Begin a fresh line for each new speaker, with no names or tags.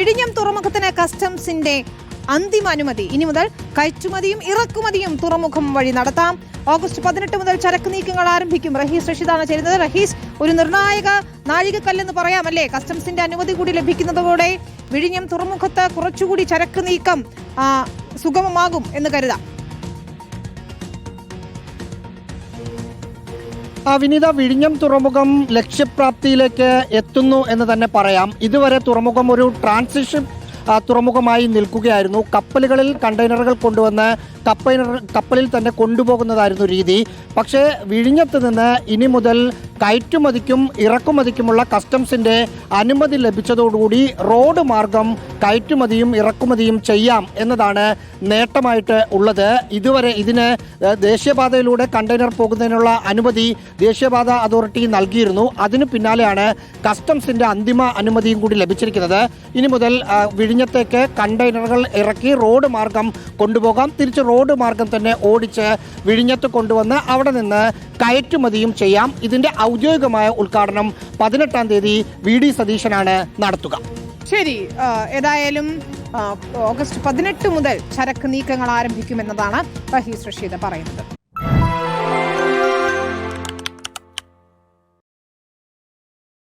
വിഴിഞ്ഞം തുറമുഖത്തിന് കസ്റ്റംസിന്റെ അന്തിമ അനുമതി. ഇനി മുതൽ കയറ്റുമതിയും ഇറക്കുമതിയും തുറമുഖം വഴി നടത്താം. ഓഗസ്റ്റ് 18 മുതൽ ചരക്ക് നീക്കങ്ങൾ ആരംഭിക്കും. റഹീസ് റഷീദാണ് ചേരുന്നത്. റഹീസ്, ഒരു നിർണായക നാഴികക്കല്ലെന്ന് പറയാമല്ലേ? കസ്റ്റംസിന്റെ അനുമതി കൂടി ലഭിക്കുന്നതോടെ വിഴിഞ്ഞം തുറമുഖത്ത് കുറച്ചുകൂടി ചരക്ക് നീക്കം സുഗമമാകും എന്ന് കരുതാം.
വിനീത, വിഴിഞ്ഞം തുറമുഖം ലക്ഷ്യപ്രാപ്തിയിലേക്ക് എത്തുന്നു എന്ന് തന്നെ പറയാം. ഇതുവരെ തുറമുഖം ഒരു ട്രാൻസിഷൻ തുറമുഖമായി നിൽക്കുകയായിരുന്നു. കപ്പലുകളിൽ കണ്ടെയ്നറുകൾ കൊണ്ടുവന്ന് കപ്പലിൽ തന്നെ കൊണ്ടുപോകുന്നതായിരുന്നു രീതി. പക്ഷേ വിഴിഞ്ഞത്ത് നിന്ന് ഇനി മുതൽ കയറ്റുമതിക്കും ഇറക്കുമതിക്കുമുള്ള കസ്റ്റംസിൻ്റെ അനുമതി ലഭിച്ചതോടുകൂടി റോഡ് മാർഗം കയറ്റുമതിയും ഇറക്കുമതിയും ചെയ്യാം എന്നതാണ് നേട്ടമായിട്ട് ഉള്ളത്. ഇതുവരെ ഇതിന് ദേശീയപാതയിലൂടെ കണ്ടെയ്നർ പോകുന്നതിനുള്ള അനുമതി ദേശീയപാത അതോറിറ്റി നൽകിയിരുന്നു. അതിനു പിന്നാലെയാണ് കസ്റ്റംസിൻ്റെ അന്തിമ അനുമതിയും കൂടി ലഭിച്ചിരിക്കുന്നത്. ഇനി മുതൽ വിഴിഞ്ഞത്തേക്ക് കണ്ടെയ്നറുകൾ ഇറക്കി റോഡ് മാർഗം കൊണ്ടുപോകാം. തിരിച്ച് റോഡ് മാർഗം തന്നെ ഓടിച്ച് വിഴിഞ്ഞത്ത് കൊണ്ടുവന്ന് അവിടെ നിന്ന് കയറ്റുമതിയും ചെയ്യാം. ഇതിന്റെ ഔദ്യോഗികമായ ഉദ്ഘാടനം 18-ാം തീയതി വി.ഡി. സതീശനാണ് നടത്തുക.
ശരി, ഏതായാലും ഓഗസ്റ്റ് 18 മുതൽ ചരക്ക് നീക്കങ്ങൾ ആരംഭിക്കുമെന്നതാണ് റഹീസ് റഷീദ് പറയുന്നത്.